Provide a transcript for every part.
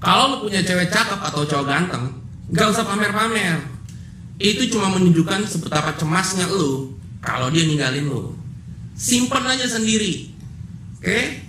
Kalau lu punya cewek cakep atau cowok ganteng, gak usah pamer-pamer. Itu cuma menunjukkan seberapa cemasnya lu kalau dia ninggalin lu. Simpen aja sendiri. Oke?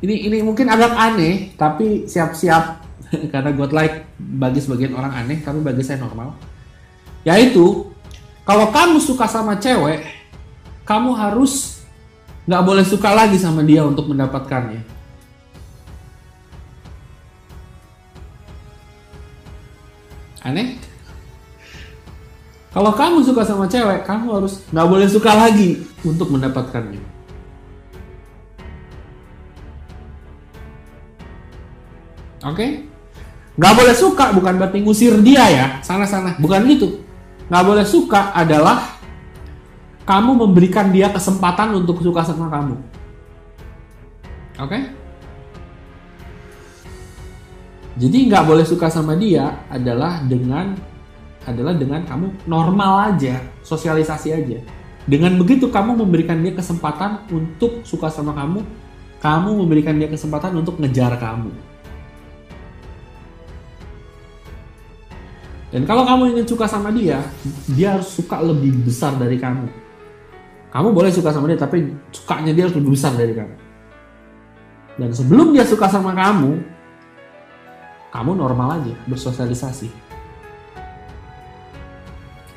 Ini mungkin agak aneh, tapi siap-siap karena godlike bagi sebagian orang aneh, tapi bagi saya normal. Yaitu, kalau kamu suka sama cewek, kamu harus nggak boleh suka lagi sama dia untuk mendapatkannya. Aneh? Kalau kamu suka sama cewek, kamu harus nggak boleh suka lagi untuk mendapatkannya. Oke? Nggak boleh suka bukan berarti ngusir dia ya, sana-sana. Bukan gitu. Nggak boleh suka adalah kamu memberikan dia kesempatan untuk suka sama kamu. Oke? Jadi nggak boleh suka sama dia adalah dengan kamu normal aja, sosialisasi aja. Dengan begitu kamu memberikan dia kesempatan untuk suka sama kamu, kamu memberikan dia kesempatan untuk ngejar kamu. Dan kalau kamu ingin suka sama dia harus suka lebih besar dari kamu. Kamu boleh suka sama dia, tapi sukanya dia harus lebih besar dari kamu. Dan sebelum dia suka sama kamu normal aja, bersosialisasi.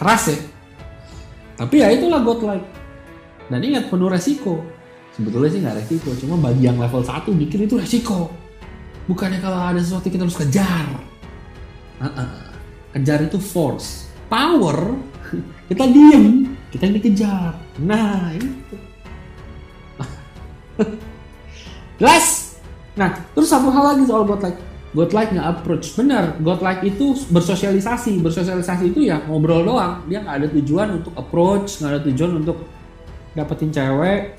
Keras ya? Tapi ya itulah godlike. Dan ingat, penuh resiko. Sebetulnya sih nggak resiko, cuma bagi yang level 1 mikir itu resiko. Bukannya kalau ada sesuatu kita harus kejar. Kejar itu force. Power, kita diem, kita yang dikejar. Nah, itu. Jelas? Nah, terus satu hal lagi soal godlike. Godlike nggak approach. Benar, godlike itu bersosialisasi. Bersosialisasi itu ya ngobrol doang. Dia nggak ada tujuan untuk approach, nggak ada tujuan untuk dapetin cewek.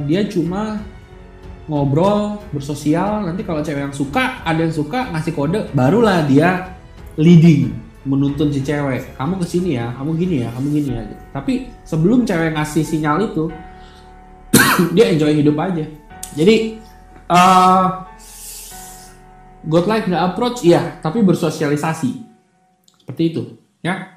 Dia cuma ngobrol, bersosial. Nanti kalau cewek yang suka, ada yang suka, ngasih kode, barulah dia leading, menuntun si cewek. Kamu kesini ya, kamu gini ya, kamu gini ya. Tapi sebelum cewek ngasih sinyal itu, dia enjoy hidup aja. Jadi godlike nggak approach, iya, tapi bersosialisasi. Seperti itu, ya.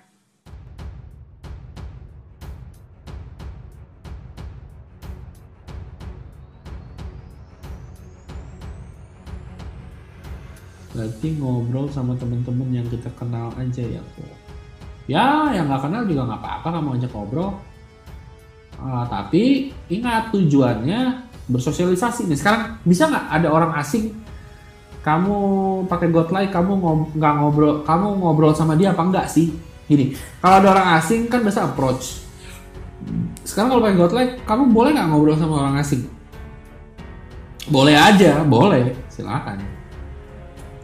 Berarti ngobrol sama temen-temen yang kita kenal aja ya, kok. Ya, yang nggak kenal juga nggak apa-apa, kamu ajak ngobrol. Tapi ingat tujuannya bersosialisasi. Nih sekarang bisa nggak ada orang asing, kamu pakai godlike, kamu nggak ngobrol, kamu ngobrol sama dia apa enggak sih? Gini, kalau ada orang asing kan biasa approach. Sekarang kalau pakai godlike, kamu boleh nggak ngobrol sama orang asing? Boleh aja, boleh, silakan.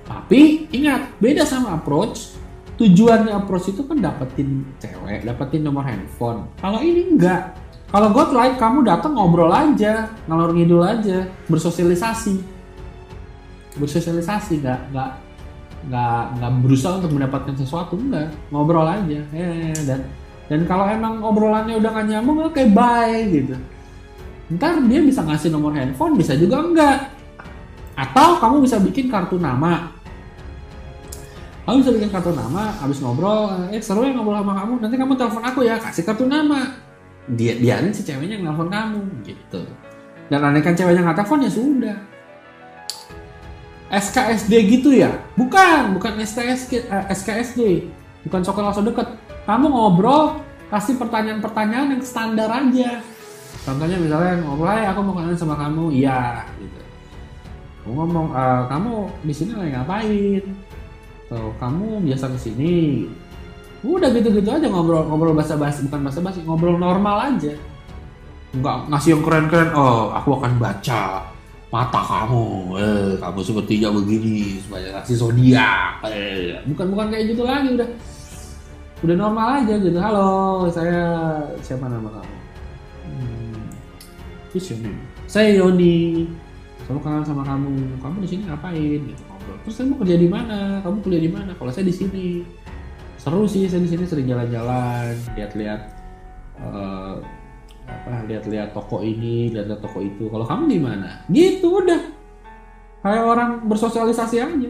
Tapi ingat, beda sama approach. Tujuannya approach itu kan dapetin cewek, dapetin nomor handphone. Kalau ini enggak. Kalau godlike, kamu datang ngobrol aja, ngalor ngidul aja, bersosialisasi. Bersosialisasi, nggak berusaha untuk mendapatkan sesuatu, enggak. Ngobrol aja. Dan kalau emang obrolannya udah nggak nyambung, oke, bye gitu. Ntar dia bisa ngasih nomor handphone, bisa juga enggak. Atau kamu bisa bikin kartu nama. Kamu bisa bikin kartu nama, habis ngobrol, seru ya ngobrol sama kamu, nanti kamu telepon aku ya, kasih kartu nama. Biarin si ceweknya yang nelfon kamu, gitu. Dan andaikan ceweknya nggak telepon, ya sudah. SKSD gitu ya? Bukan SKSD. Bukan sekolah so deket. Kamu ngobrol, kasih pertanyaan-pertanyaan yang standar aja. Contohnya misalnya ngobrol, aku mau kenalan sama kamu, iya, gitu. Kamu ngomong, kamu di sini lagi ngapain? Tuh, kamu biasa kesini. Udah gitu-gitu aja ngobrol basa-basi, bukan basa-basi, ngobrol normal aja. Enggak ngasih yang keren-keren. Oh, aku akan baca mata kamu. Kamu sepertinya begini, supaya kasih zodiak. Bukan kayak gitu lagi, udah normal aja gitu. Halo, siapa nama kamu? Saya Yoni. Saya kenal sama kamu. Kamu di sini ngapain? Gitu ngobrol. Terus kamu kerja di mana? Kamu kuliah di mana? Kalau saya di sini. Seru sih, saya di sini sering jalan-jalan, lihat-lihat lihat-lihat toko ini, lihat-lihat toko itu. Kalau kamu gimana? Gitu udah. Kayak orang bersosialisasi aja.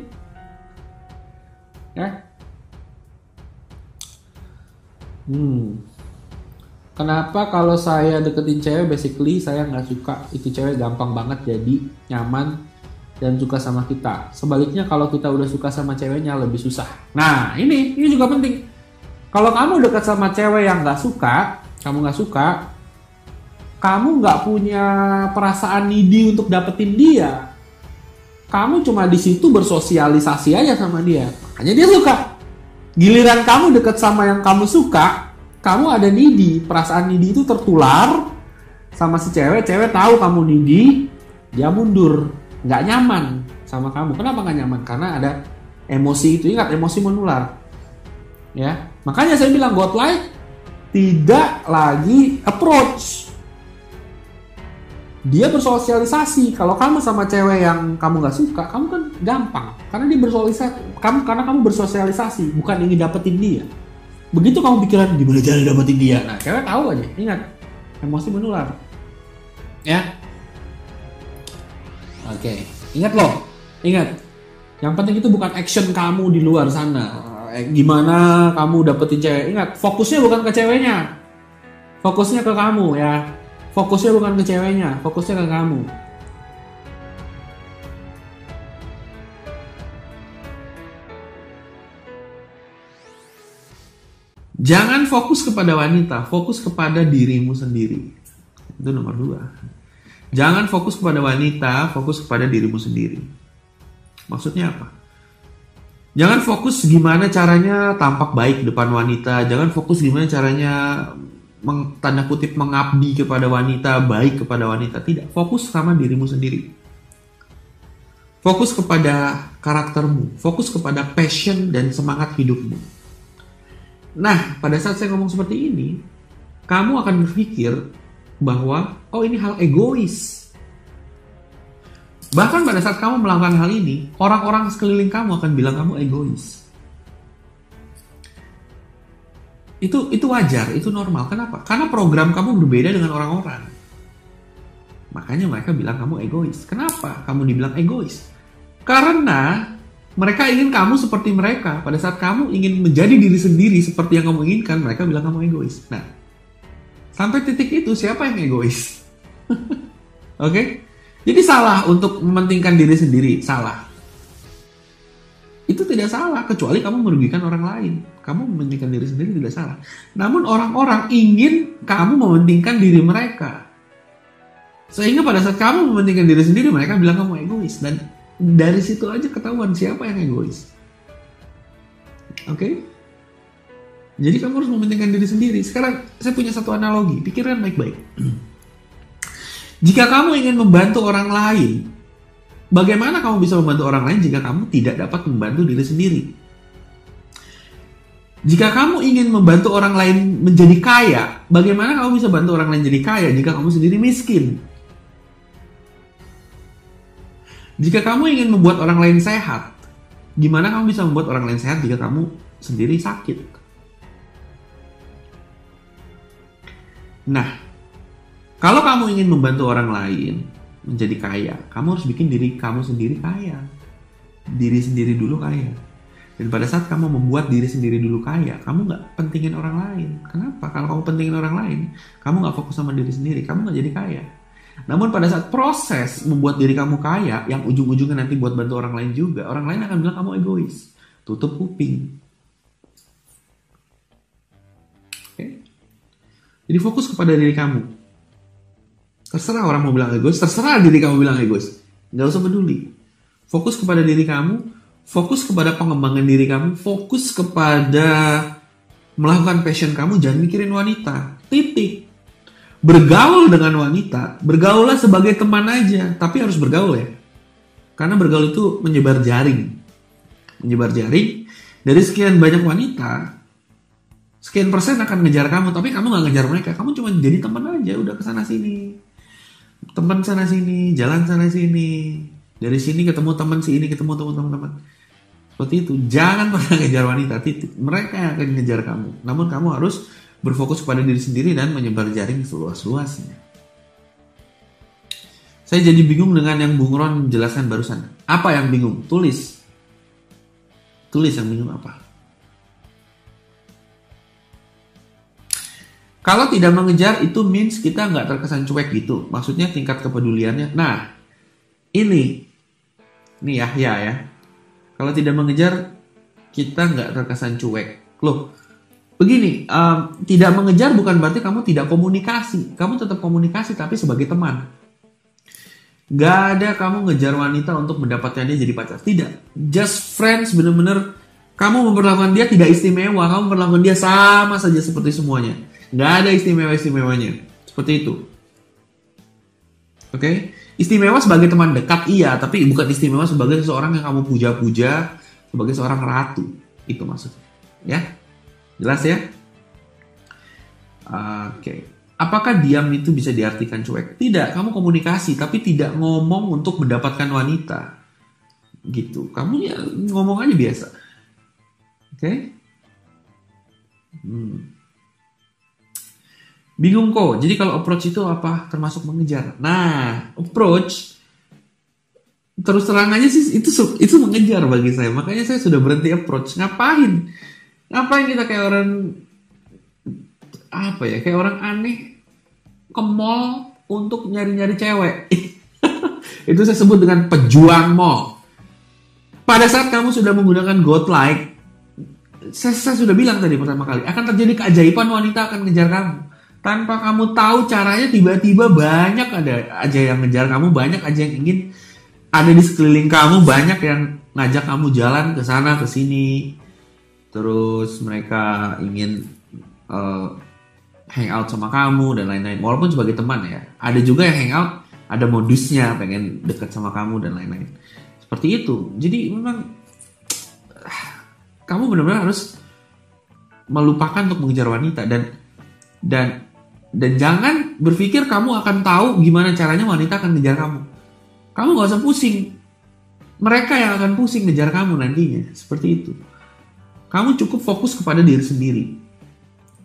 Ya. Kenapa kalau saya deketin cewek basically saya nggak suka, itu cewek gampang banget jadi nyaman dan suka sama kita. Sebaliknya kalau kita udah suka sama ceweknya lebih susah. Nah ini juga penting. Kalau kamu dekat sama cewek yang nggak suka, kamu nggak punya perasaan needy untuk dapetin dia. Kamu cuma di situ bersosialisasi aja sama dia, makanya dia suka. Giliran kamu dekat sama yang kamu suka, kamu ada needy, perasaan needy itu tertular sama si cewek tahu kamu needy, dia mundur, nggak nyaman sama kamu. Kenapa nggak nyaman? Karena ada emosi itu, ingat emosi menular. Ya, makanya saya bilang godlike tidak lagi approach. Dia bersosialisasi. Kalau kamu sama cewek yang kamu nggak suka, kamu kan gampang, karena dia karena kamu bersosialisasi, bukan ingin dapetin dia. Begitu kamu pikiran gimana cara dapetin dia, nah cewek tahu aja. Ingat, emosi menular. Ya, oke. Ingat loh, yang penting itu bukan action kamu di luar sana. Gimana kamu dapetin cewek? Ingat, fokusnya bukan ke ceweknya, fokusnya ke kamu ya. Fokusnya bukan ke ceweknya, fokusnya ke kamu. Jangan fokus kepada wanita, fokus kepada dirimu sendiri. Itu nomor 2. Jangan fokus kepada wanita, fokus kepada dirimu sendiri. Maksudnya apa? Jangan fokus gimana caranya tampak baik depan wanita. Jangan fokus gimana caranya tanda kutip mengabdi kepada wanita, baik kepada wanita. Tidak, fokus sama dirimu sendiri. Fokus kepada karaktermu, fokus kepada passion dan semangat hidupmu. Nah, pada saat saya ngomong seperti ini, kamu akan berpikir bahwa oh ini hal egois. Bahkan pada saat kamu melakukan hal ini, orang-orang sekeliling kamu akan bilang kamu egois. Itu wajar, itu normal. Kenapa? Karena program kamu berbeda dengan orang-orang. Makanya mereka bilang kamu egois. Kenapa kamu dibilang egois? Karena mereka ingin kamu seperti mereka. Pada saat kamu ingin menjadi diri sendiri seperti yang kamu inginkan, mereka bilang kamu egois. Nah, sampai titik itu siapa yang egois? Oke? Jadi salah untuk mementingkan diri sendiri, salah. Itu tidak salah, kecuali kamu merugikan orang lain. Kamu mementingkan diri sendiri tidak salah. Namun orang-orang ingin kamu mementingkan diri mereka. Sehingga pada saat kamu mementingkan diri sendiri, mereka bilang kamu egois. Dan dari situ aja ketahuan siapa yang egois. Oke? Jadi kamu harus mementingkan diri sendiri. Sekarang saya punya satu analogi, pikirkan baik-baik. Jika kamu ingin membantu orang lain, bagaimana kamu bisa membantu orang lain jika kamu tidak dapat membantu diri sendiri? Jika kamu ingin membantu orang lain menjadi kaya, bagaimana kamu bisa bantu orang lain jadi kaya jika kamu sendiri miskin? Jika kamu ingin membuat orang lain sehat, gimana kamu bisa membuat orang lain sehat jika kamu sendiri sakit? Nah, kalau kamu ingin membantu orang lain menjadi kaya, kamu harus bikin diri kamu sendiri kaya. Diri sendiri dulu kaya. Dan pada saat kamu membuat diri sendiri dulu kaya, kamu gak pentingin orang lain. Kenapa? Kalau kamu pentingin orang lain, kamu gak fokus sama diri sendiri, kamu gak jadi kaya. Namun pada saat proses membuat diri kamu kaya, yang ujung-ujungnya nanti buat bantu orang lain juga, orang lain akan bilang kamu egois. Tutup kuping. Oke? Jadi fokus kepada diri kamu. Terserah orang mau bilang egois, terserah diri kamu bilang egois. Gak usah peduli. Fokus kepada diri kamu, fokus kepada pengembangan diri kamu, fokus kepada melakukan passion kamu, jangan mikirin wanita. Titik. Bergaul dengan wanita, bergaullah sebagai teman aja, tapi harus bergaul ya. Karena bergaul itu menyebar jaring. Menyebar jaring, dari sekian banyak wanita, sekian persen akan ngejar kamu, tapi kamu gak ngejar mereka. Kamu cuma jadi teman aja, udah kesana sini. Teman sana sini, jalan sana sini. Dari sini ketemu teman, sini ketemu teman-teman. Seperti itu. Jangan pernah ngejar wanita, titik. Mereka yang akan ngejar kamu. Namun kamu harus berfokus kepada diri sendiri dan menyebar jaring seluas-luasnya. Saya jadi bingung dengan yang Bung Ron jelaskan barusan. Apa yang bingung? Tulis yang bingung apa. Kalau tidak mengejar itu means kita nggak terkesan cuek gitu. Maksudnya tingkat kepeduliannya. Nah, ini Yahya ya. Kalau tidak mengejar kita nggak terkesan cuek. Loh, begini, tidak mengejar bukan berarti kamu tidak komunikasi. Kamu tetap komunikasi tapi sebagai teman. Gak ada kamu ngejar wanita untuk mendapatkan dia jadi pacar. Tidak. Just friends, bener-bener kamu memperlakukan dia tidak istimewa. Kamu memperlakukan dia sama saja seperti semuanya. Gak ada istimewa-istimewanya. Seperti itu. Oke? Istimewa sebagai teman dekat iya, tapi bukan istimewa sebagai seseorang yang kamu puja-puja, sebagai seorang ratu. Itu maksudnya. Ya? Jelas ya? Oke. Apakah diam itu bisa diartikan cuek? Tidak, kamu komunikasi tapi tidak ngomong untuk mendapatkan wanita. Gitu. Kamu ya ngomong aja biasa. Oke? Bingung kok. Jadi kalau approach itu apa? Termasuk mengejar. Nah, approach terus terang aja sih itu mengejar bagi saya. Makanya saya sudah berhenti approach. Ngapain kita kayak orang kayak orang aneh ke mall untuk nyari-nyari cewek. Itu saya sebut dengan pejuang mall. Pada saat kamu sudah menggunakan godlike, saya sudah bilang tadi pertama kali, akan terjadi keajaiban, wanita akan ngejar kamu. Tanpa kamu tahu caranya, tiba-tiba banyak aja yang ngejar kamu, banyak aja yang ingin ada di sekeliling kamu, banyak yang ngajak kamu jalan ke sana ke sini. Terus mereka ingin hangout sama kamu dan lain-lain. Walaupun sebagai teman ya. Ada juga yang hangout, ada modusnya pengen dekat sama kamu dan lain-lain. Seperti itu. Jadi memang kamu benar-benar harus melupakan untuk mengejar wanita dan jangan berpikir kamu akan tahu gimana caranya wanita akan ngejar kamu. Kamu gak usah pusing. Mereka yang akan pusing ngejar kamu nantinya. Seperti itu. Kamu cukup fokus kepada diri sendiri.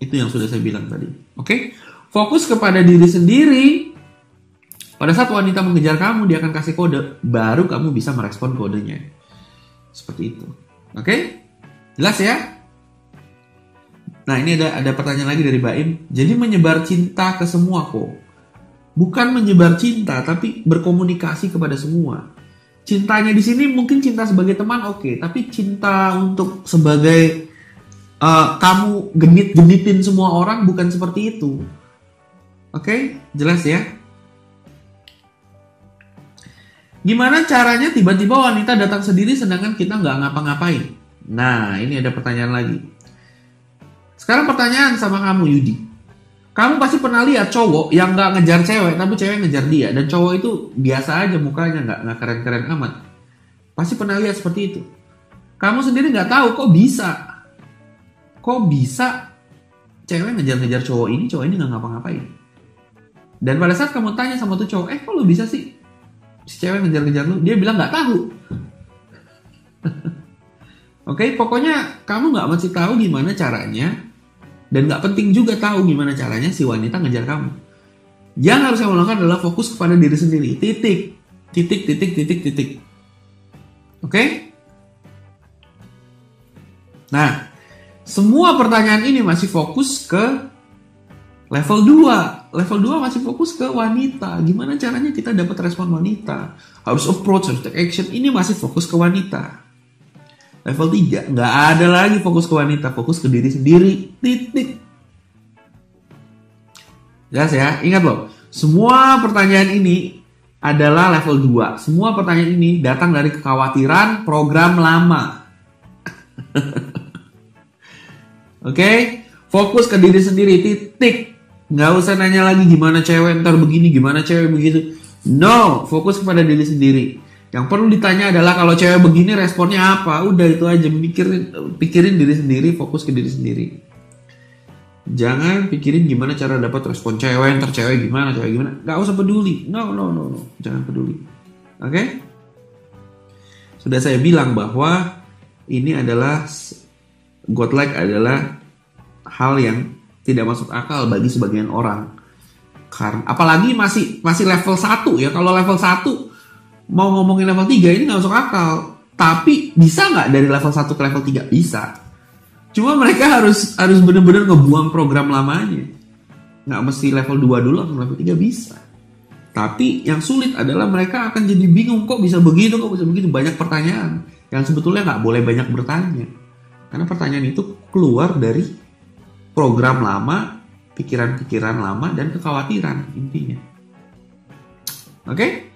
Itu yang sudah saya bilang tadi. Oke? Fokus kepada diri sendiri. Pada saat wanita mengejar kamu, dia akan kasih kode. Baru kamu bisa merespon kodenya. Seperti itu. Oke? Jelas ya? Nah, ini ada pertanyaan lagi dari Baim. Jadi menyebar cinta ke semua kok. Bukan menyebar cinta, tapi berkomunikasi kepada semua. Cintanya di sini mungkin cinta sebagai teman oke, tapi cinta untuk sebagai kamu genit-genitin semua orang bukan seperti itu. Oke? Jelas ya? Gimana caranya tiba-tiba wanita datang sendiri sedangkan kita nggak ngapa-ngapain? Nah, ini ada pertanyaan lagi. Sekarang pertanyaan sama kamu Yudi. Kamu pasti pernah lihat cowok yang nggak ngejar cewek, tapi cewek ngejar dia. Dan cowok itu biasa aja mukanya, nggak keren-keren amat. Pasti pernah lihat seperti itu. Kamu sendiri nggak tahu kok bisa cewek ngejar-ngejar cowok ini nggak ngapa-ngapain. Dan pada saat kamu tanya sama tuh cowok, kok lu bisa sih si cewek ngejar-ngejar lu? Dia bilang nggak tahu. Oke, pokoknya kamu nggak mesti tahu gimana caranya. Dan gak penting juga tahu gimana caranya si wanita ngejar kamu. Yang harus kamu lakukan adalah fokus kepada diri sendiri. Titik. Oke? Nah, semua pertanyaan ini masih fokus ke level 2. Level 2 masih fokus ke wanita. Gimana caranya kita dapat respon wanita? Harus approach, harus take action. Ini masih fokus ke wanita. Level 3, nggak ada lagi fokus ke wanita, fokus ke diri sendiri, titik. Jelas ya, ingat loh, semua pertanyaan ini adalah level 2. Semua pertanyaan ini datang dari kekhawatiran program lama. Oke? Fokus ke diri sendiri, titik. Nggak usah nanya lagi gimana cewek ntar begini, gimana cewek begitu. No, fokus kepada diri sendiri. Yang perlu ditanya adalah kalau cewek begini responnya apa? Udah itu aja, pikirin diri sendiri, fokus ke diri sendiri. Jangan pikirin gimana cara dapat respon cewek, ntar cewek gimana. Gak usah peduli. No. Jangan peduli. Oke? Sudah saya bilang bahwa ini adalah godlike adalah hal yang tidak masuk akal bagi sebagian orang. Karena apalagi masih level 1 ya. Kalau level 1 mau ngomongin level 3 ini nggak masuk akal. Tapi bisa nggak dari level 1 ke level 3? Bisa. Cuma mereka harus benar-benar ngebuang program lamanya. Nggak mesti level 2 dulu atau level 3 bisa. Tapi yang sulit adalah mereka akan jadi bingung, kok bisa begitu, kok bisa begitu. Banyak pertanyaan yang sebetulnya nggak boleh banyak bertanya. Karena pertanyaan itu keluar dari program lama, pikiran-pikiran lama, dan kekhawatiran intinya. Oke?